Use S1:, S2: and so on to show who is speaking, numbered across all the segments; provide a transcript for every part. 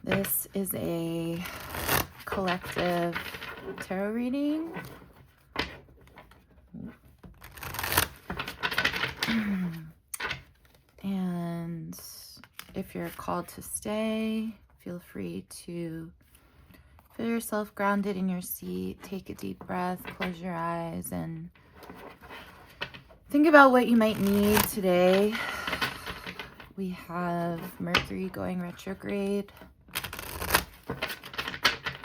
S1: This is a collective tarot reading. And if you're called to stay, feel free to feel yourself grounded in your seat. Take a deep breath, close your eyes, and think about what you might need today. We have Mercury going retrograde,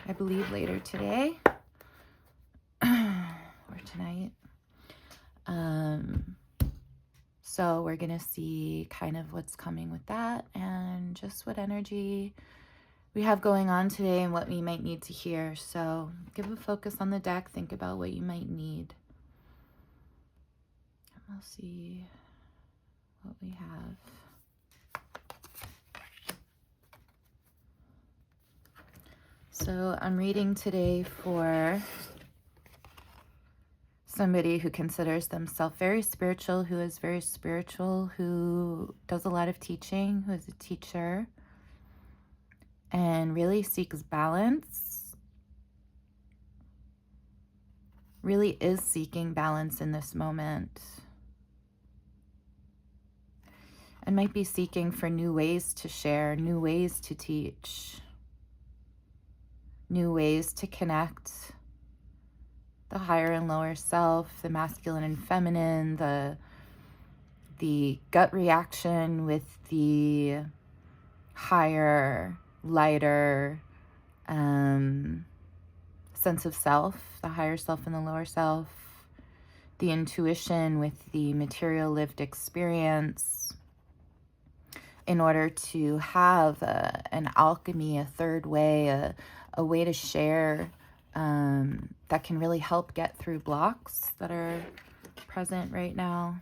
S1: I believe later today or tonight. So we're going to see kind of what's coming with that and just what energy we have going on today and what we might need to hear. So give a focus on the deck. Think about what you might need. And we'll see what we have. So I'm reading today for somebody who considers themselves very spiritual, who is very spiritual, who does a lot of teaching, who is a teacher, and really seeks balance, really is seeking balance in this moment, and might be seeking for new ways to share, new ways to teach, new ways to connect the higher and lower self, the masculine and feminine, the gut reaction with the higher, lighter sense of self, the higher self and the lower self, the intuition with the material lived experience, in order to have an alchemy, a third way, a way to share that can really help get through blocks that are present right now.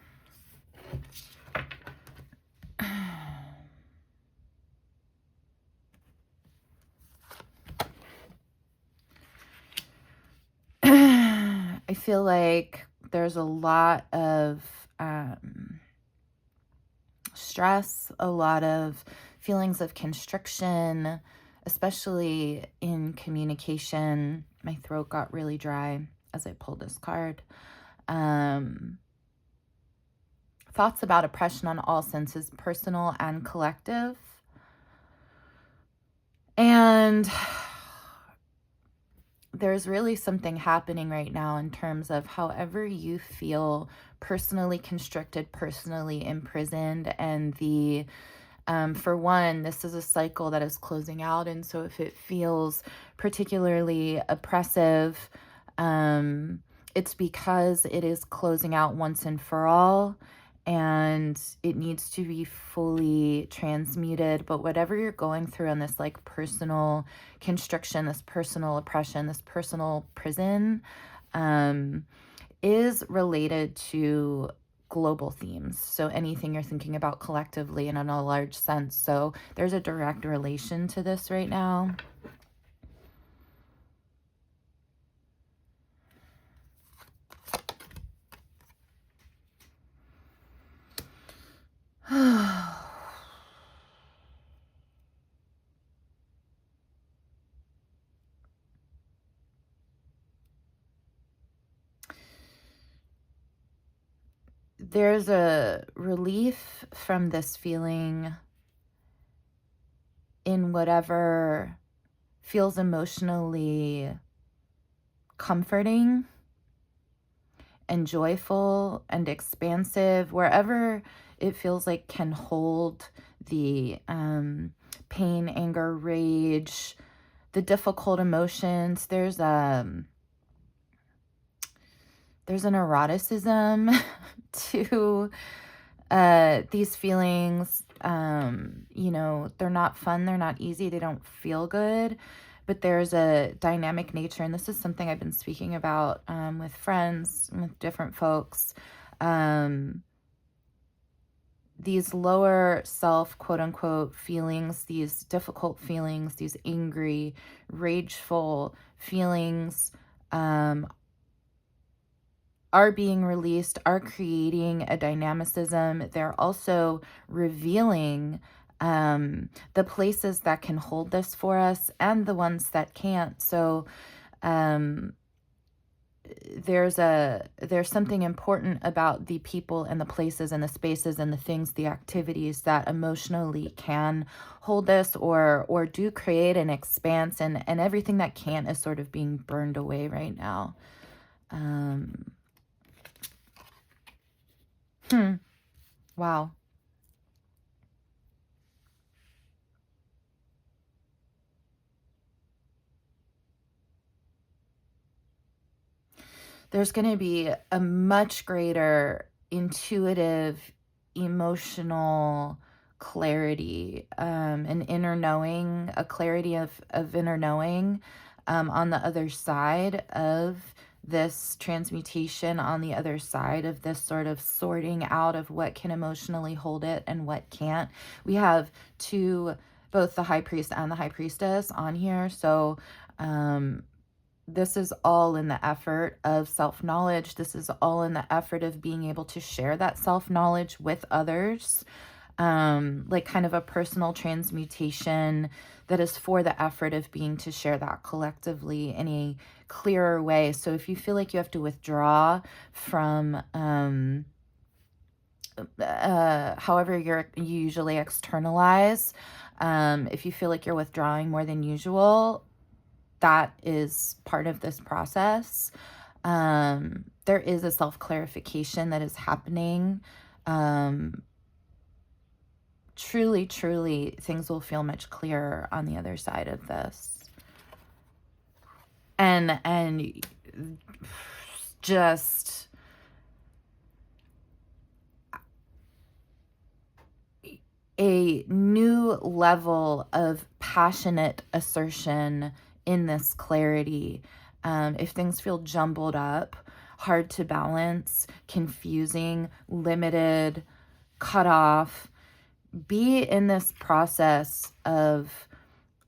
S1: I feel like there's a lot of stress, a lot of feelings of constriction, especially in communication. My throat got really dry as I pulled this card. Thoughts about oppression on all senses, personal and collective. And there's really something happening right now in terms of however you feel personally constricted, personally imprisoned, and for one, this is a cycle that is closing out, and so if it feels particularly oppressive, it's because it is closing out once and for all, and it needs to be fully transmuted. But whatever you're going through on this like personal constriction, this personal oppression, this personal prison, is related to global themes. So anything you're thinking about collectively and in a large sense. So there's a direct relation to this right now. There's a relief from this feeling in whatever feels emotionally comforting and joyful and expansive, wherever it feels like can hold the pain, anger, rage, the difficult emotions. There's an eroticism to these feelings. They're not fun, they're not easy, they don't feel good, but there's a dynamic nature, and this is something I've been speaking about with friends, with different folks. These lower self, quote unquote, feelings, these difficult feelings, these angry, rageful feelings, are being released, are creating a dynamicism. They're also revealing the places that can hold this for us and the ones that can't. So um, there's something important about the people and the places and the spaces and the things, the activities that emotionally can hold this or do create an expanse, and everything that can't is sort of being burned away right now. Um, wow. There's going to be a much greater intuitive, emotional clarity, an inner knowing, a clarity of inner knowing on the other side of this transmutation, on the other side of this sort of sorting out of what can emotionally hold it and what can't. We have both the high priest and the high priestess on here. So, this is all in the effort of self-knowledge. This is all in the effort of being able to share that self-knowledge with others, like kind of a personal transmutation that is for the effort of being to share that collectively in a clearer way. So if you feel like you have to withdraw from however you usually externalize, if you feel like you're withdrawing more than usual, that is part of this process. There is a self-clarification that is happening. Truly, truly, things will feel much clearer on the other side of this. And just a new level of passionate assertion in this clarity. If things feel jumbled up, hard to balance, confusing, limited, cut off, be in this process of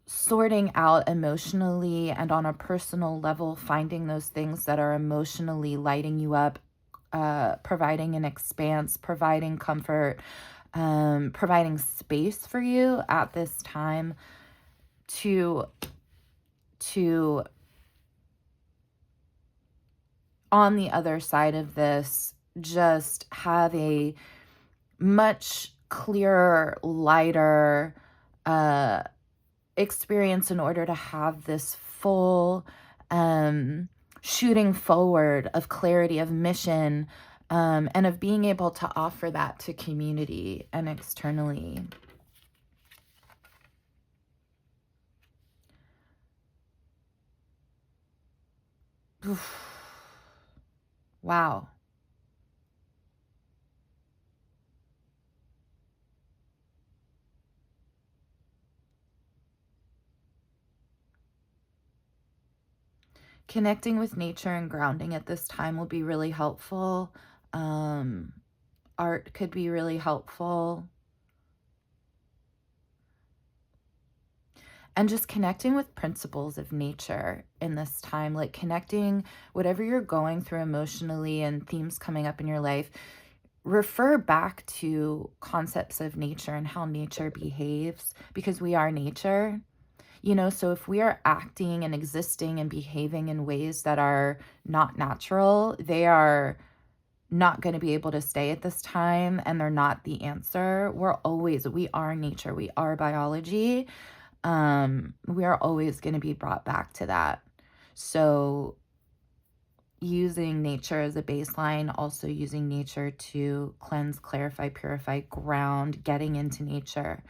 S1: sorting out emotionally and on a personal level, finding those things that are emotionally lighting you up, providing an expanse, providing comfort, providing space for you at this time to on the other side of this, just have a much clearer, lighter experience in order to have this full shooting forward of clarity, of mission, and of being able to offer that to community and externally. Wow. Connecting with nature and grounding at this time will be really helpful. Art could be really helpful. And just connecting with principles of nature in this time, like connecting whatever you're going through emotionally and themes coming up in your life, refer back to concepts of nature and how nature behaves, because we are nature. So if we are acting and existing and behaving in ways that are not natural, they are not going to be able to stay at this time, and they're not the answer. We are nature. We are biology. We are always going to be brought back to that. So using nature as a baseline, also using nature to cleanse, clarify, purify, ground, getting into nature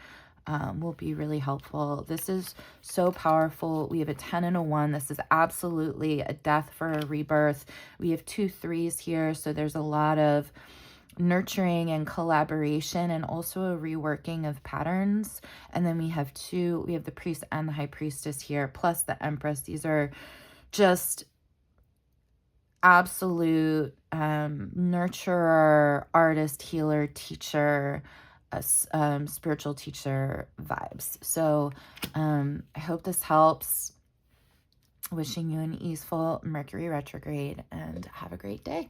S1: will be really helpful. This is so powerful. We have a 10 and a 1. This is absolutely a death for a rebirth. We have 2 3s here, so there's a lot of nurturing and collaboration and also a reworking of patterns. And then we have the priest and the high priestess here, plus the empress. These are just absolute nurturer, artist, healer, teacher, spiritual teacher vibes. So I hope this helps. Wishing you an easeful Mercury retrograde, and have a great day.